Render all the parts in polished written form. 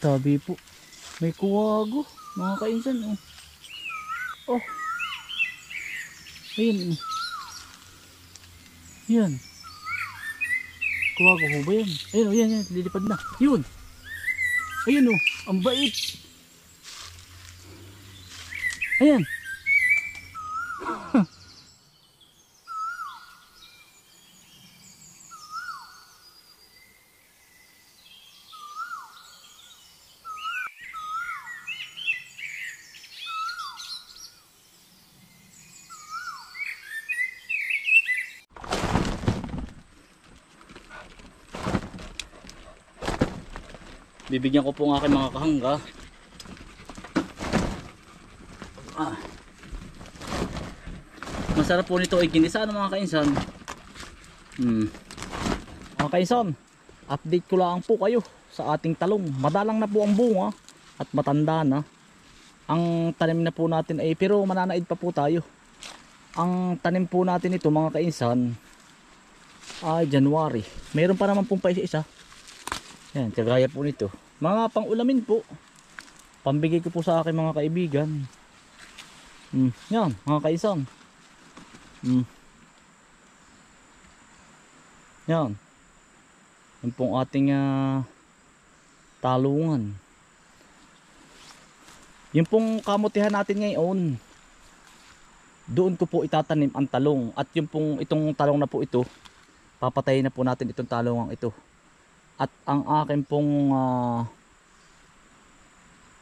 Tabi po. May kuwago. Mga kainsan. Oh. Oh. Ayun. Yan. Kuwago ho ba yan? Ayun o, yan. Lilipad na. Yun. Ayun o. Ang bait. Ayan. Bibigyan ko po ng aking mga kahangga. Masarap po nito ay ginisa ng mga kainsan. Mga kainsan, update ko lang po kayo sa ating talong. Madalang na po ang bunga at matanda na. Ang tanim na po natin ay, pero mananaid pa po tayo. Ang tanim po natin ito mga kainsan ay January. Meron pa naman pong pa isa-isa. Yan, kagaya po nito. Mga pang-ulamin po. Pambigay ko po sa aking mga kaibigan. Yan, mga kainsan. Yan. Yan pong ating talungan. Yung pong kamutihan natin ngayon, doon ko po itatanim ang talong. At yung pong itong talong na po ito, papatayin na po natin itong talungang ito. At ang akin pong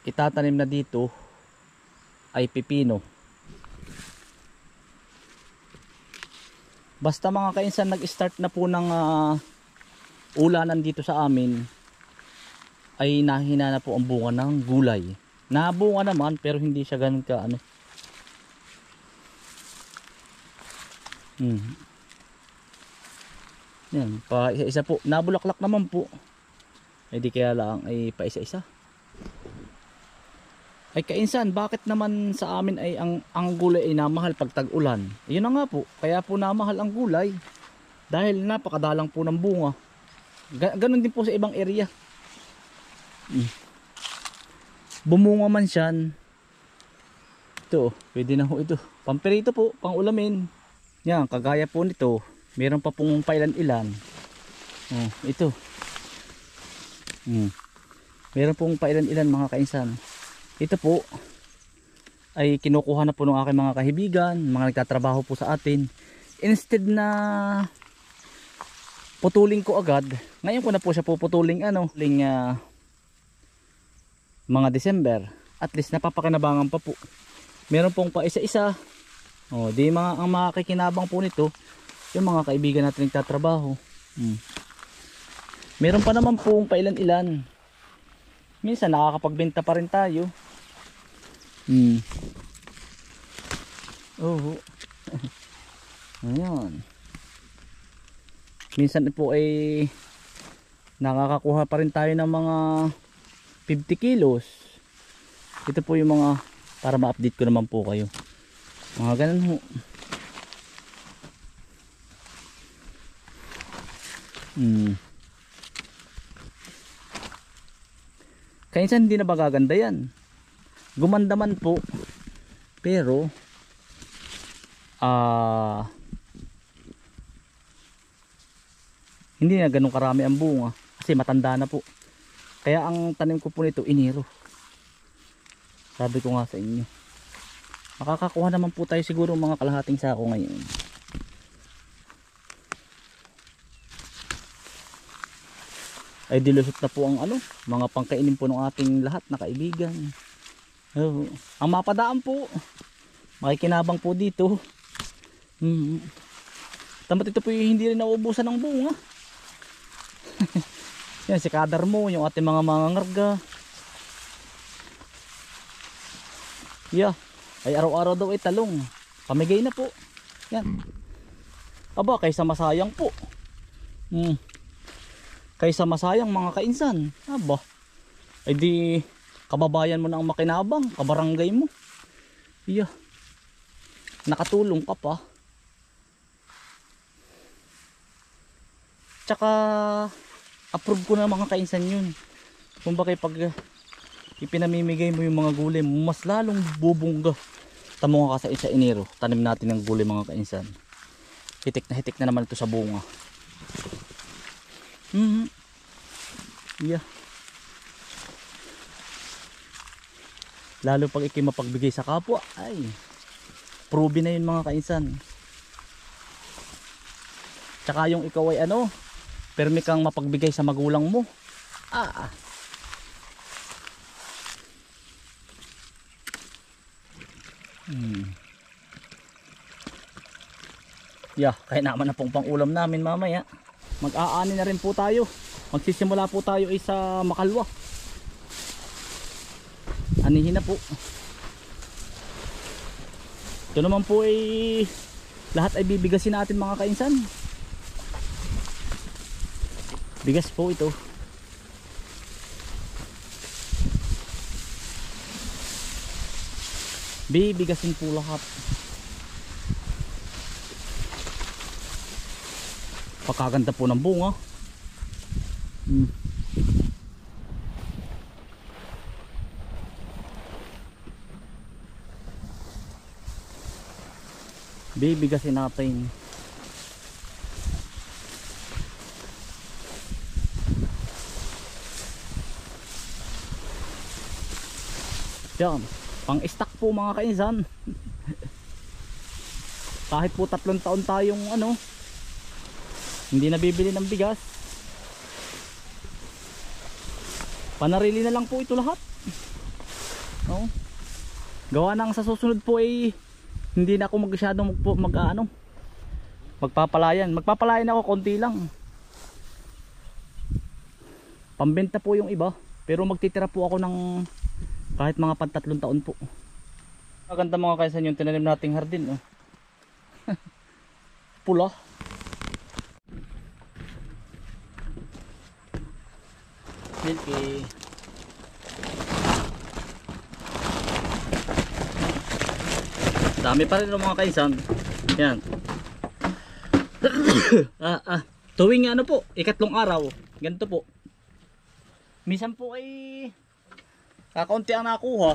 itatanim na dito ay pipino. Basta mga kainsan, nag-start na po ng ulanan dito sa amin, ay nahina na po ang bunga ng gulay. Nabunga naman pero hindi siya ganun ka ano. Yan, pa isa-isa po. Nabulaklak naman po. Eh di kaya lang ay pa isa-isa. Ay kainsan, bakit naman sa amin ay ang gulay ay namahal pag tag-ulan? Yun na nga po, kaya po namahal ang gulay. Dahil napakadalang po ng bunga. Ganon din po sa ibang area. Bumunga man siyan. Ito, pwede na ho ito. Pampirito po, pang ulamin. Yan, kagaya po nito. Meron pa pong pailan-ilan. Ito. Meron pong pailan-ilan mga kainsan. Ito po ay kinukuha na po ng aking mga kahibigan, mga nagtatrabaho po sa atin. Instead na putulin ko agad, ngayon ko na po siya puputuling mga December. At least napapakinabangan pa po. Meron pong pa isa-isa. Di mga ang makikinabang po nito yung mga kaibigan natin nagtatrabaho. Meron pa naman pong pailan-ilan. Minsan nakakapagbenta pa rin tayo. Ayan. Minsan po ay nakakakuha pa rin tayo ng mga 50 kilos. Ito po yung mga para ma-update ko naman po kayo. Mga ganun ho. Kainsan hindi na ba gaganda yan? Gumanda man po. Pero hindi na ganun karami ang bunga. Kasi matanda na po. Kaya ang tanim ko po nito Enero. Sabi ko nga sa inyo. Makakakuha naman po tayo siguro mga kalahating sako ngayon. Ay dilusot na po ang mga pangkainin po ng ating lahat na kaibigan. Ang mapadaan po, makikinabang po dito. Tamat ito po yung hindi rin nauubusan ng bunga. Yan si kadar mo, yung ating mga ngarga. Ay araw-araw daw ay talong. Pamigay na po. Yan. Aba, kaysa masayang po. Kaysa masayang mga kainsan. Aba, ay di kababayan mo na ang makinabang, kabarangay mo. Nakatulong ka pa. Tsaka approve ko na mga kainsan yun. Kung bakit pag ipinamimigay mo yung mga gulay mo, mas lalong bubungga. Tamo nga sa Enero, tanim natin ng gulay mga kainsan. Hitik na naman ito sa bunga. Yeah. Lalo pag mapagbigay sa kapwa, ay proven na yun mga kainsan. Tsaka yung ikaw ay permi kang mapagbigay sa magulang mo. Yeah, kaya naman na pong pang-ulam namin mamaya. Mag-aani na rin po tayo. Magsisimula po tayo sa makalwa. Anihin na po. Ito naman po ay lahat ay bibigasin natin mga kainsan. Bigas po ito. Bibigasin po lahat. Pagkaganda po ng bunga. Bibigasin natin. Yan, pang stock po mga kainsan. Kahit po 3 taon tayong hindi nabibili ng bigas, panarili na lang po ito lahat. Gawa nang sa susunod po ay hindi na ako masyadong magpapalayan. Magpapalayan ako konti lang. Pambenta po yung iba, pero magtitira po ako ng kahit mga 3 taon po. Maganda mga kainsan yung tinanim nating hardin. Pula. Milky. Dami pa rin mga kainsan. Yan. Tuwing po, ikatlong araw, ganito po. Minsan po ay kakaunti ang nakuha.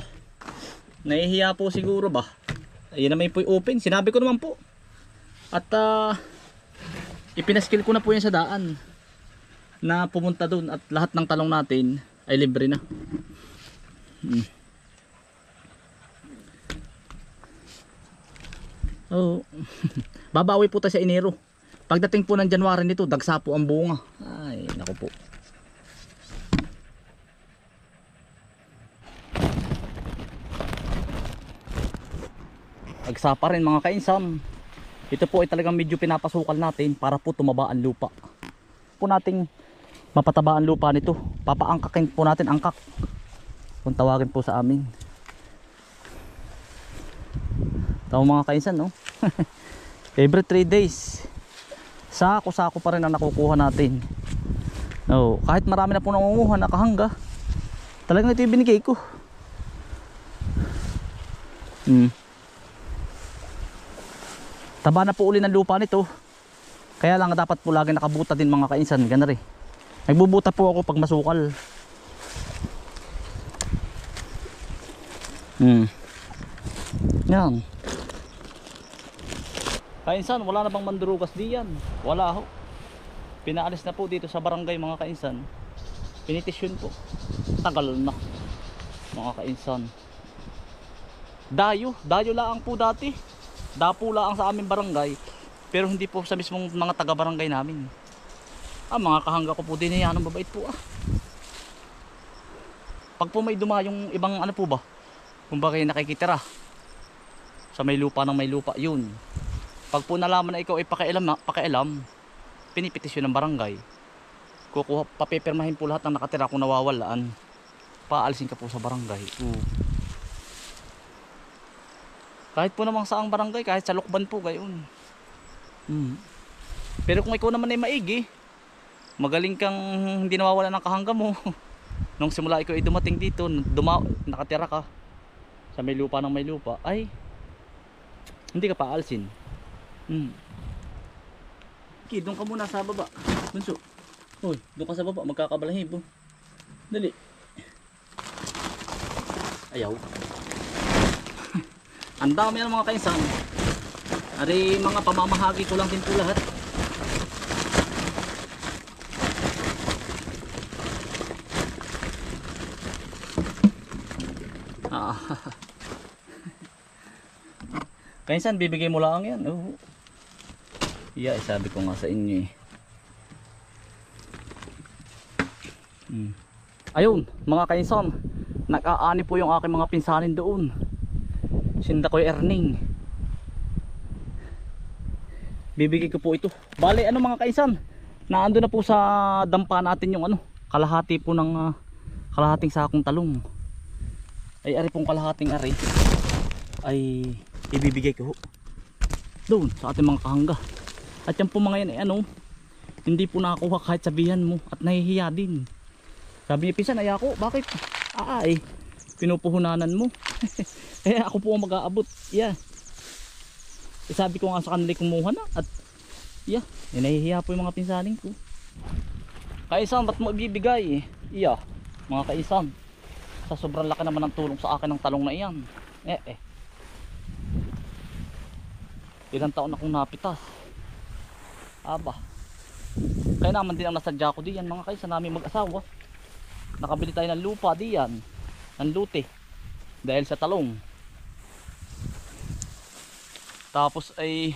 Nahihiya po siguro ba. Ayun naman po yung open. Sinabi ko naman po. At ipinaskil ko na po yan sa daan na pumunta doon at lahat ng talong natin ay libre na. Babawi po tayo sa Enero. Pagdating po ng January nito, dagsa po ang bunga. Ay, naku po. Dagsa pa rin mga kainsan. Ito po ay talagang medyo pinapasukal natin para po tumaba ang lupa. Po nating mapataba ang lupa nito. Papaangkakin po natin, angkak kung tawagin po sa amin. Tama mga kainsan, every 3 days sako pa rin ang nakukuha natin. Kahit marami na po nangunguha, nakahangga, talagang ito yung binigay ko. Taba na po uli ng lupa nito. Kaya lang dapat po lagi nakabuta din mga kainsan. Gana rin. Nagbubuta po ako pag masukal. Yan. Kainsan, wala na bang mandurugas diyan? Wala ho. Pinaalis na po dito sa barangay mga kainsan. Pinitisyon po. Tagal na mga kainsan. Dayo lang po dati. Dapo lang sa aming barangay. Pero hindi po sa mismong mga taga-barangay namin. Mga kahangga ko po din yan. Anong babait po Pag po may duma yung ibang po ba? Kung ba kayo nakikitira sa may lupa ng may lupa, yun. Pag po nalaman na ikaw ay pakialam, pinipetisyon ng barangay. Papipirmahin po lahat ng nakatira kung nawawalaan. Paalisin ka po sa barangay. Kahit po namang saang barangay, kahit sa Lukban po gayon. Pero kung ikaw naman ay maigi, magaling kang hindi nawawala ng kahangga mo. Nung simula ikaw ay dumating dito, nakatira ka sa may lupa ng may lupa, ay hindi ka paalsin. Okay, doon ka muna sa baba. Bunso. Hoy, doon ka sa baba, magkakabalahibo. Dali. Ayaw. Ang dami ng mga kainsan. Ari mga pamamahagi ko lang din po lahat. Kainsan bibigay mo lang yan. Oh. Yeah, sabi ko nga sa inyo eh. Ayun mga kainsan, nag-aani po yung aking mga pinsanin doon. Sinda ko yung Erning. Bibigay ko po ito. Bale ano mga kainsan, naando na po sa dampa natin yung ano, kalahati po ng kalahating sakong talong. Ay ari pong kalahating ari ay ibibigay ko doon sa ating mga kahangga. At yan po mga yan ay ano, hindi po nakakuha kahit sabihan mo at nahihiya din. Sabi niya, pinsan ay ako, bakit? Ay pinupuhunanan mo. Eh ako po ang mag-aabot. Yeah. Sabi ko nga sa kanila kumuha na at yeah, nahihiya po yung mga pinsanin ko. Kaisan, ba't mo ibibigay? Yeah, mga kaisan, sa sobrang laki naman ng tulong sa akin ng talong na iyan. Ilang taon akong napitas. Aba, kaya naman din ang nasadya ko diyan mga kaisan namin mag-asawa. Nakabili tayo ng lupa diyan, ng lute, dahil sa talong. Tapos ay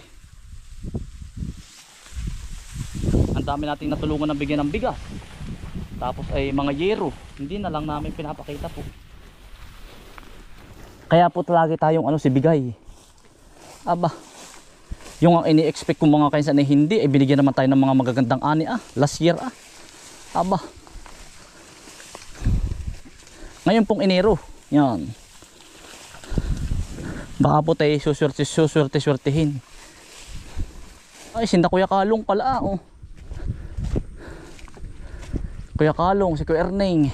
ang dami nating natulungan ng bigyan ng bigas. Tapos ay mga yero, hindi na lang namin pinapakita po. Kaya po talaga tayong ano si bigay. Aba, yung ang ini-expect kong mga kainsan ay hindi, ay binigyan naman tayo ng mga magagandang ani last year Aba. Ngayon pong Enero, yan. Baka po tayo suswerte-swertehin. Ay, sinda Kuya Kalong pala Kuya Kalong, si Kuya Erning.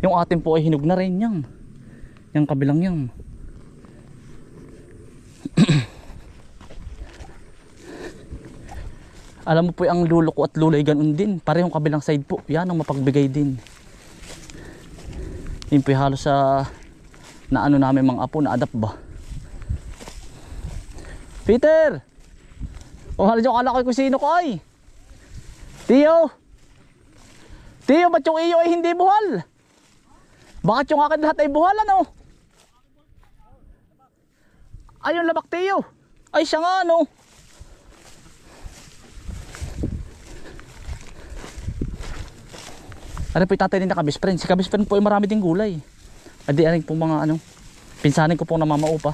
Yung atin po ay hinog na rin yan. Yung kabilang yan. Alam mo po ang lulo ko at lulay ganun din. Parehong kabilang side po. Yan ang mapagbigay din. Yun po halos sa na ano namin mga apo na adapt ba. Peter! O halos yung kala ko kung sino ko ay. Tiyo! Tiyo, ba't yung iyo ay hindi buhal? Bakit yung akin lahat ay buhal ano? Ayun labak tiyo. Ay siya nga ano. Ano po yung tatay din na kabisprend. Si kabisprend po ay marami ding gulay. Adi aring po mga ano, pinsanin ko pong namamaupa.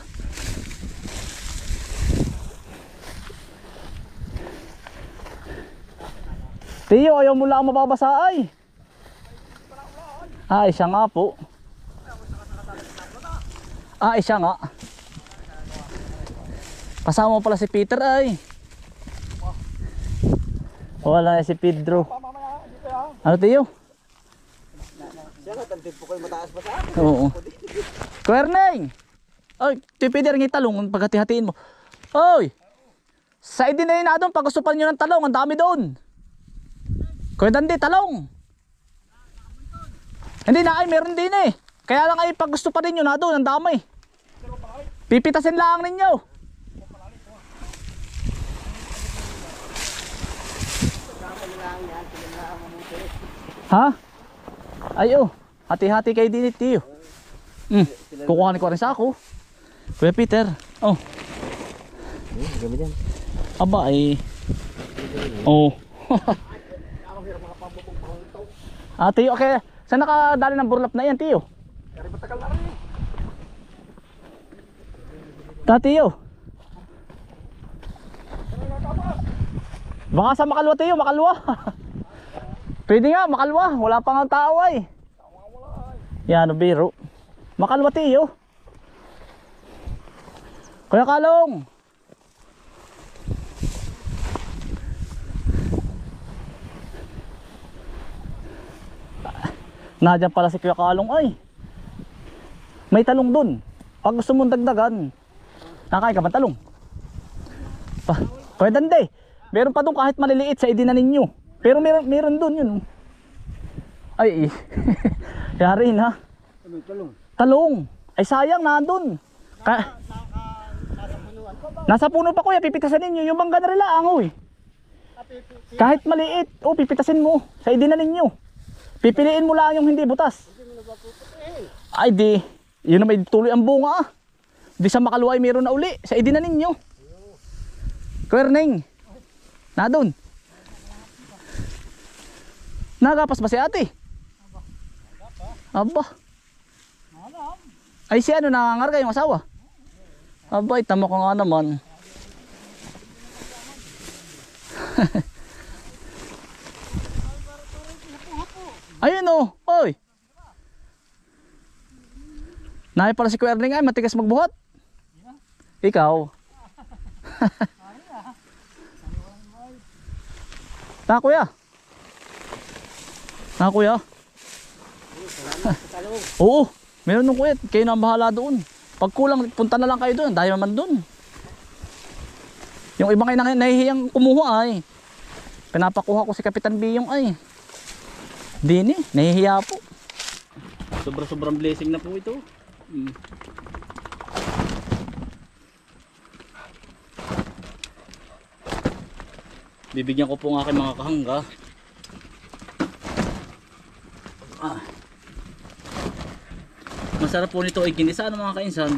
Tiyo, ayaw mo lang mababasa ay. Ay siya nga po. Ay siya nga. Kasama mo pala si Peter ay. Wala si Pedro. Ano tiyo? Po kayo mataas pa sa akin. Oo. Kuerneng! Oy, Peter ng talong paghati-hatiin mo. Oy! Sa idin na yun na doon, pag gusto pa nyo ng talong, ang dami doon. Kuya Dandi, talong. Hindi na ay, meron din eh. Kaya lang ay pag gusto pa rin nyo na doon, ang dami. Pipitasin lang ninyo. Ha? Ayo, hati-hati kayo din ito. Kukuhanin ko rin sa ako. Kuya Peter. Oh. Gami dyan. Aba ay. Oh. Tiyo, okay. Saan nakadali ng burlap na yan, Tiyo? Kaya matagal na rin. Tiyo. Baka sa Makalwa, Tiyo, Makalwa. Pwede nga, Makalwa. Wala pa nga tao ay. Yan, biro. Makalwa, Tiyo. Kuya Kalong. Nadyan pala si Kuya Kalong ay. May talong dun. Pag gusto mong dagdagan, nakain ka ba talong? Kuya Dande, meron pa dun kahit maliliit sa idina ninyo. Pero meron dun yun. Ay, Yari na. Ano, talong? Talong. Ay sayang, nandun. Nasa puno pa kuya, pipitasan ninyo. Yung bangga na rin lang, oy. Kahit maliit, pipitasin mo. Sa idina ninyo. Pipiliin mo lang yung hindi butas. Ay di, yun na may tuloy ang bunga ah. Di sa makaluwa ay meron na uli. Sa idina ninyo. Kwerning. Na doon. Nagapas ba si ate? Aba. Ay si ano, nangangarga yung asawa? Aba, itama ko nga naman. Ayun o, oy. Nahay pala si Kuya Erling ay matigas magbuhat. Ikaw. Na kuya. Na kuya. Oo, meron nung kuya. Kayo na ang bahala doon. Pag kulang, punta na lang kayo doon. Dahil naman doon. Yung ibang ay nahihiyang kumuha ay. Pinapakuha ko si Kapitan Biyong ay. Dini, nahihiya po. Sobrang blessing na po ito. Bibigyan ko po ng aking mga kahangga. Masarap po nito ay ginisa ng mga kainsan.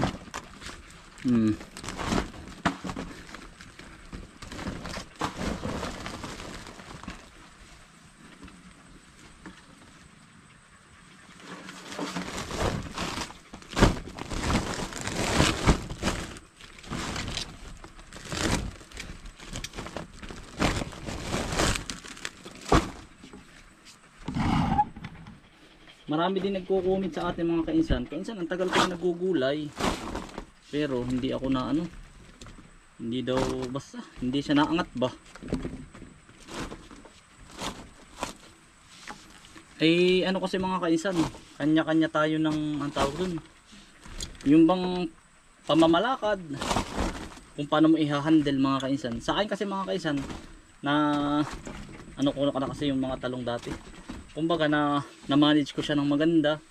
Marami din nagko-comment sa atin mga kainsan. Kainsan, ang tagal ko na nagugulay. Pero hindi ako na ano. Hindi daw basta. Hindi siya naangat ba. Ay ano kasi mga kainsan. Kanya-kanya tayo ng ang tawag dun. Yung bang pamamalakad. Kung paano mo i-handle mga kainsan. Sa akin kasi mga kainsan. Na ano ko na kasi yung mga talong dati. Kumbaga na-manage ko siya ng maganda.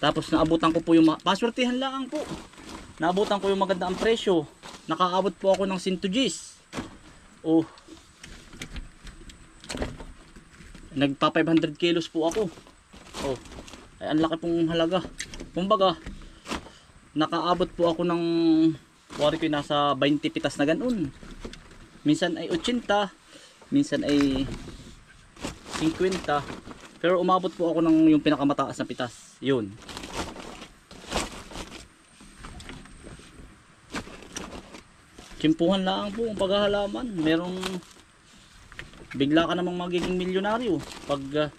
Tapos naabutan ko po yung paswertihan lang po. Naabutan ko yung maganda ang presyo. Nakaabot po ako ng 100 Gs. Oh. Nagpa 500 kilos po ako. Oh. Ay ang laki pong halaga. Kumbaga nakaabot po ako ng wari ko nasa 20 pitas na ganoon. Minsan ay 80, minsan ay 50, pero umabot po ako ng yung pinakamataas na pitas. Yun. Kimpuhan lang po ang paghahalaman. Merong bigla ka namang magiging milyonaryo pag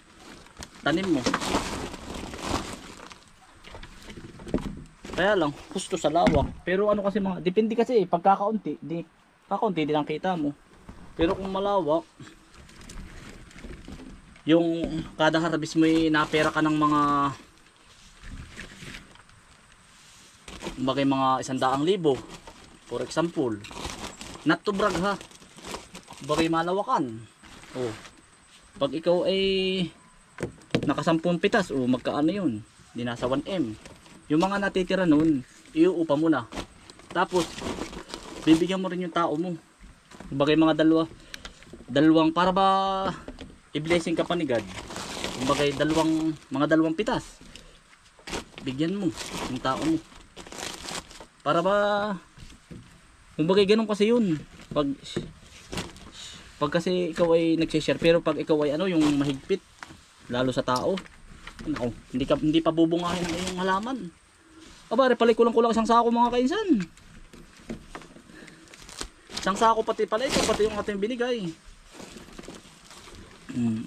tanim mo. Kaya lang, gusto sa lawak. Pero ano kasi mga, depende kasi pagkakaunti, kakaunti din ang kita mo. Pero kung malawak, yung kada harvest mo ay napera ka ng mga mga 100,000 for example, not to brag ha, bagay malawakan. Oh, pag ikaw ay nakasampung pitas, magkaano yun, di nasa 1M. Yung mga natitira nun, iuupa mo na, tapos bibigyan mo rin yung tao mo, bagay mga dalawang para ba i-blessing ka pa ni God. Kumbaga mga dalawang pitas. Bigyan mo yung tao mo. Para ba kumbaga ganun kasi yun. Pag kasi ikaw ay nagse-share, pero pag ikaw ay ano yung mahigpit lalo sa tao, nako, hindi pa bubungahin ang iyong halaman. Aba, repalay kulang-kulang isang sako mga kainsan. Isang sako pati yung ating binigay.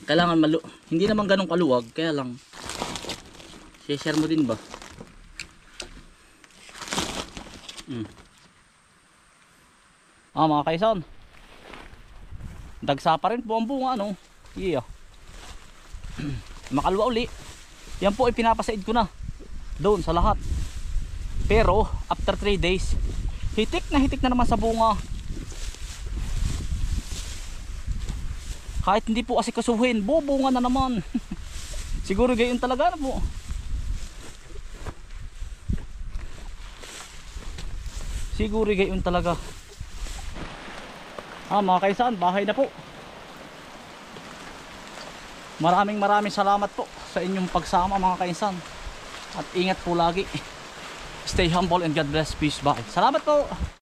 Kailangan hindi naman ganong kaluwag, kaya lang share mo din ba. Mga kaisan, dagsa pa rin po ang bunga ano. Yeah. Makaluwa uli. Yan po ay pinapasaid ko na doon sa lahat. Pero after 3 days, hitik na naman sa bunga. Kahit hindi po kasi kasuhin, bubunga na naman. Siguro gayon talaga na po. Siguro gayon talaga. Mga kaisan, bahay na po. Maraming salamat po sa inyong pagsama mga kaisan. At ingat po lagi. Stay humble and God bless. Peace. Bye. Salamat po.